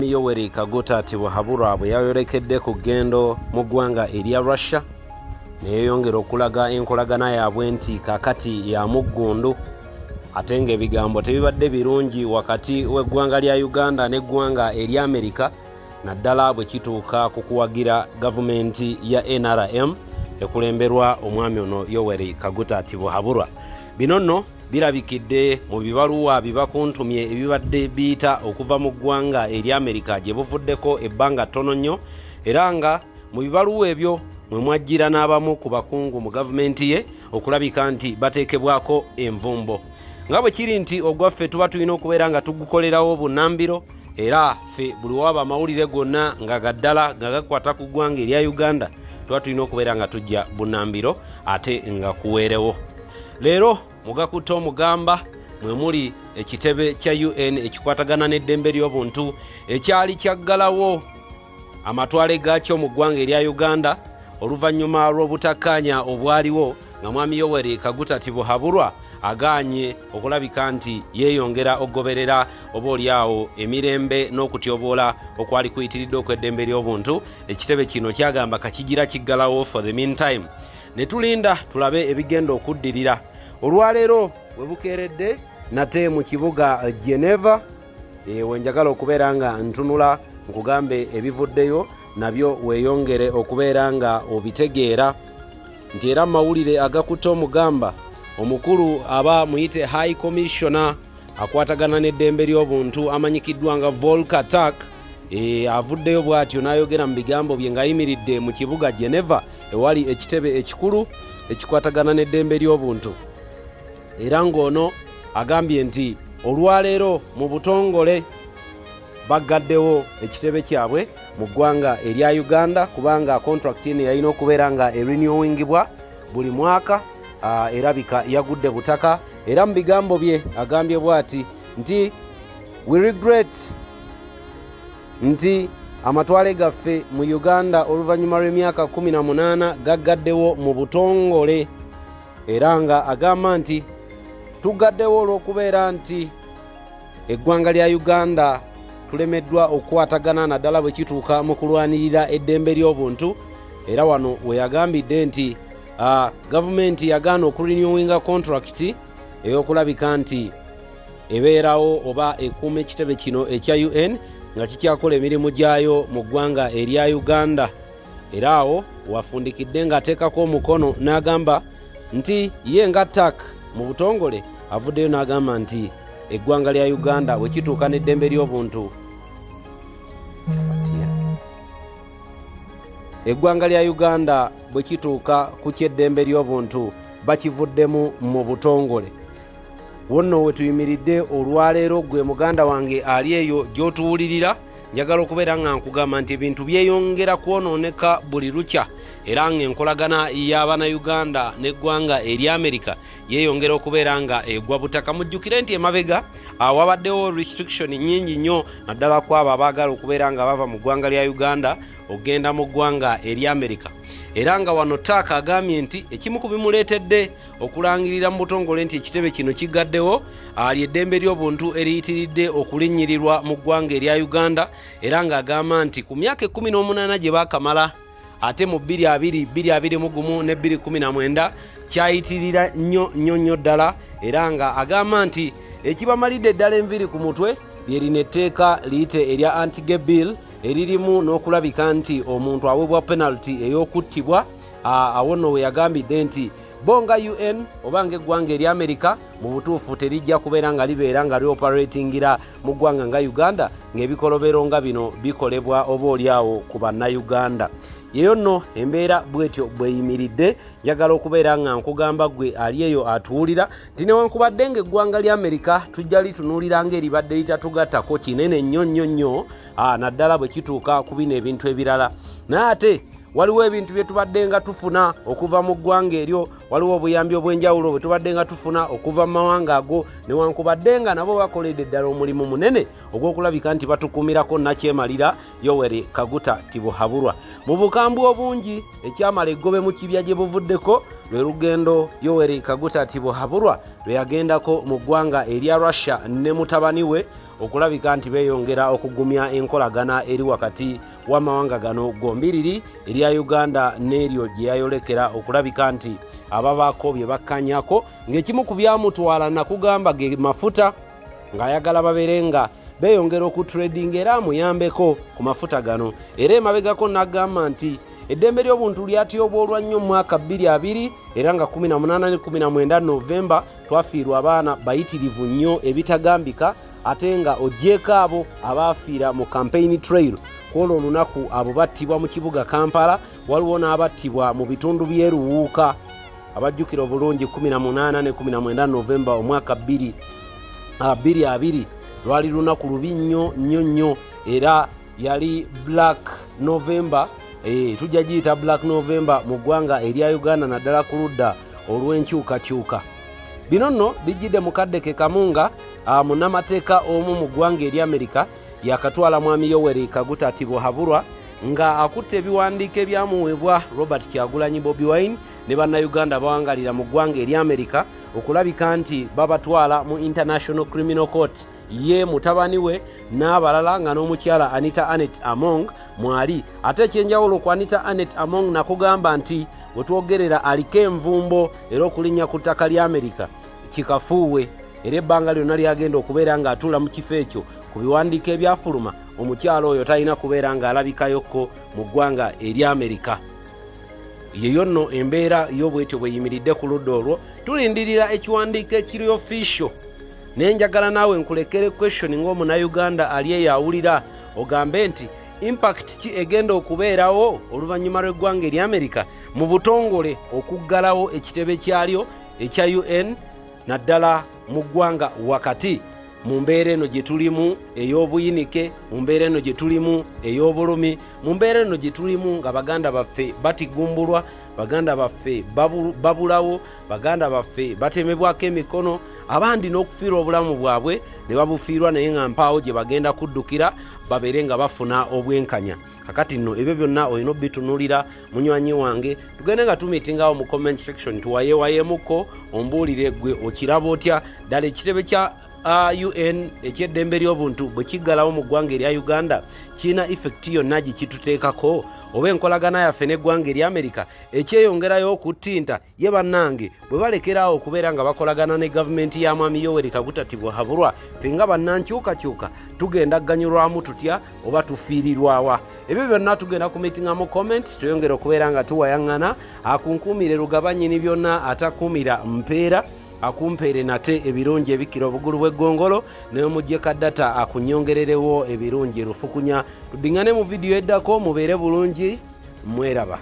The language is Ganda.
Yoweri Kaguta Tibuhaburwa bwe yayolekedde ku ggendo mu ggwanga erya Russia neeyongera okulaga enkolagana yaabwe nti kakati ya muggundu ate ng'ebigambo tebibadde birungi wakati w'eggwanga lya Uganda n'eggwanga erya Amerika naddala bwe kituuka ku kuwagira gavumenti ya NRM ekulemberwa omwami ono Yoweri Kaguta Tibuhaburwa. Bino nno birabikidde mu bibaluwa bibakuntumye ebibadde biyita okuva mu ggwanga erya Amerika gye buvuddeko ebbanga ttono nnyo, era nga mu bibaluwa ebyo mwe mwajjira n'abamu ku bakungu mu gavumenti ye okulabika nti bateekebwako envumbo. Nga bwe kiri nti ogwaffe tuba tulina okubeera nga tugukolerawo bunnambiro, era ffe buli waba amawulire gonna nga gaddala nga gakwata ku ggwanga erya Uganda tuba tulina okubeera nga tujja bunnambiro ate nga kuweerewo. Leero mugakuta omugamba mwe muli ekitebe kya UN ekikwatagana n'eddembe ly'obuntu ekyali kyaggalawo amatwale gaakyo mu ggwanga erya Uganda oluvannyuma lw'obutakkaanya obwaliwo nga mwami Yoweri Kaguta Tibuhaburwa agaanye okulabika nti yeeyongera okugoberera oboolyawo emirembe n'okutyoboola okwali kuyitiridde okw'eddembe ly'obuntu. Ekitebe kino kyagamba kakigira kiggalawo for the meantime, ne tulinda tulabe ebigenda okuddirira. Olwaleero bwe bukeeredde nate mu kibuga Geneva wenjagala okubeera nga ntunula nkugambe ebivuddeyo nabyo weeyongere okubeera nga obitegeera nti era mawulire agakuta omugamba omukulu aba muyite High Commissioner akwatagana n'eddembe ly'obuntu amanyikiddwa nga Volker Turk avuddeyo bw'atyo n'ayogera mu bigambo bye ng'ayimiridde mu kibuga Geneva ewali ekitebe ekikulu ekikwatagana n'eddembe ly'obuntu, era ng'ono agambye nti olwaleero mu butongole baggaddewo ekitebe kyabwe mu ggwanga erya Uganda kubanga contract eno yalina okubeera nga erenewingibwa buli mwaka, erabika yagudde butaka. Era mu bigambo bye agambye bw'ati nti we regret nti amatwale gaffe mu Uganda oluvannyuma lw'emyaka 18 gaggaddewo mu butongole, era nga agamba nti tugaddewo olw'okubeera nti eggwanga lya Uganda tulemeddwa okukwatagana naddala bwe kituuka mu kulwanirira eddembe ly'obuntu. Era wano we yagambidde nti gavumenti yagaana okurenewinga contract ey'okulabika nti ebeerawo oba ekuuma ekitebe kino ekya UN nga kikyakola emirimu gyayo mu ggwanga erya Uganda. Era awo wafundikidde ng'ateekako omukono n'agamba nti ye nga TAC mu butongole avuddeyo n'agamba nti eggwanga lya Uganda bwe kituuka n'eddembe ly'obuntu, eggwanga lya Uganda bwe kituuka ku ky'eddembe ly'obuntu bakivuddemu mu butongole. Wonno we tuyimiridde olwaleero gwe muganda wange ali eyo gy'otuwulirira, njagala okubeera nga nkugamba nti ebintu byeyongera kwonooneka buli lukya, era ng'enkolagana y'Abannayuganda n'eggwanga erya Amerika yeeyongera okubeera nga egwa butaka. Mujjukire nti emabega wabaddewo restriction nnyingi nnyo naddala ku abo abaagala okubeera nga bava mu ggwanga lya Uganda okgenda mu ggwanga erya Amerika, era nga wano TAC agambye nti ekimu ku bimuleetedde okulangirira mu butongole nti ekitebe kino kigaddewo ly'eddembe ly'obuntu eriyitiridde okulinnyirirwa mu ggwanga erya Uganda, era ng'agamba nti ku myaka 18 gye baakamala ate mu 2021 ne 2019 kyayitirira nnyo ddala, era nga agamba nti ekibamalidde ddala enviri ku mutwe lyerina etteeka liyite erya anti-gay bill eririmu n'okulabika nti omuntu aweebwa penalty ey'okuttibwa. Awo nno we yagambidde nti bonga UN oba ng'eggwanga erya Amerika mu butuufu terijja kubeera nga libeera nga lyoperatingira mu ggwanga nga Uganda ng'ebikolobero nga bino bikolebwa oboolyawo ku bannayuganda. Yeyo nno embeera bwetyo bweyimiridde, njagala okubeera nga nkugamba gwe ali eyo atuwulira nti newankubadde ng'eggwanga lya Amerika tujja litunuulira ng'eribadde litatugattako kinene nnyo naddala bwe kituuka ku bino ebintu ebirala, naye ate waliwo ebintu bye tubadde nga tufuna okuva mu ggwanga eryo, waliwo obuyambi obw'enjawulo bwe tubadde nga tufuna okuva mu mawanga ago, newankubadde nga nabo bakoledde ddala omulimu munene ogw'okulabika nti batukumirako nakyemalira Yoweri Kaguta Tibuhaburwa. Mu bukambwe obungi ekyamala eggobe mu kibya gye buvuddeko lwe lugendo Yoweri Kaguta Tibuhaburwa lwe yagendako mu ggwanga erya Russia ne mutabani we okulabika nti beeyongera okugumya enkolagana eri wakati w'amawanga gano gombiriri erya Uganda n'eryo gye yayolekera okulabika nti ababaako bye bakkanyako ng'ekimu ku byamutwala nakugamba ge mafuta ng'ayagala babeere nga beeyongera okutrading era amuyambeko ku mafuta gano era emabegako n'agamba nti eddembe ly'obuntu lyatyobwa nnyo mu mwaka 2020 era nga 18 ne 19 Novemba twafiirwa abaana bayitirivu nnyo ebitagambika ate nga ogyeko abo abaafiira mu campaign trail kwolwo olunaku abo battibwa mu kibuga Kampala waliwo n'abattibwa mu bitundu by'eruwuuka abajjukira obulungi 18 ne 19 Novemba omwaka 2020 lwali lunaku lubi nnyo era yali Black November tujja giyita Black November mu ggwanga erya Uganda naddala ku ludda olw'enkyukakyuka. Bino nno bijjidde mu kaddeke kamunga munnamateeka omu mu ggwanga erya Amerika yakatwala mwami Yoweri Kaguta Tibuhaburwa nga akutte ebiwandiiko ebyamuweebwa Robert Kyagulanyi Bobi Wine ne bannayuganda bawangalira mu ggwanga erya Amerika okulabika nti babatwala mu International Criminal Court ye mutabani we n'abalala nga n'omukyala Anita Anet Among mwali ate ekyenjawulo ku Anita Anet Among nakugamba nti wetwogerera aliko envumbo era okulinnya ku ttaka lya Amerika kikafuuwe era ebbanga lyonna lyagenda okubeera ng'atuula mu kifo ekyo ku biwandiiko ebyafuluma omukyala oyo talina kubeera ng'alabikayokko mu ggwanga erya Amerika. Yeyo nno embeera y'obwetyo bweyimiridde ku ludda olwo tulindirira ekiwandiiko ekiri official nenjagala naawe nkulekere question ng'omunnayuganda ali eyawulira ogambe nti impact ki egenda okubeerawo oluvannyuma lw'eggwanga erya Amerika mu butongole okuggalawo ekitebe kyalyo ekya UN naddala mu ggwanga wakati mu mbeera eno gye tulimu ey'obuyinike mu mbeera eno gye tulimu ey'obulumi mu mbeera eno gye tulimu nga baganda baffe batigumbulwa baganda baffe babulawo baganda baffe batemebwako emikono abandi n'okufiirwa obulamu bwabwe ne babufiirwa naye nga mpaawo gye bagenda kuddukira babeere nga bafuna obwenkanya. Kakati nno ebyo byonna olina obitunuulira munywanyi wange tugende nga tumiitingawo mu comment section tuwayewayemuko ombuulire gwe okiraba otya ddala ekitebe kya UN ekyeddembe ly'obuntu bwe kiggalawo mu ggwanga erya Uganda kirina effect yonna gye kituteekako oba enkolagana yaffe n'eggwanga erya Amerika ekyeyongerayo okuttinta ye bannange bwe balekerawo okubeera nga bakolagana ne gavumenti ya mwami Yoweri Kaguta Tibuhaburwa ffe nga bannankyukakyuka tugenda ganyulwamu tutya oba tufiirirwawa ebyo byonna tugenda kumiitinga mu comment tuyongera okubeera nga tuwayaŋŋana akunkuumire lugabannyini byonna atakuumira mpeera akumpeere nate ebirungi ebikira obugulu bw'eggongolo n'omuggyeka data akunyongererewo ebirungi lufukunya tuddiŋŋane mu vidiyo eddako mubeere bulungi mweraba.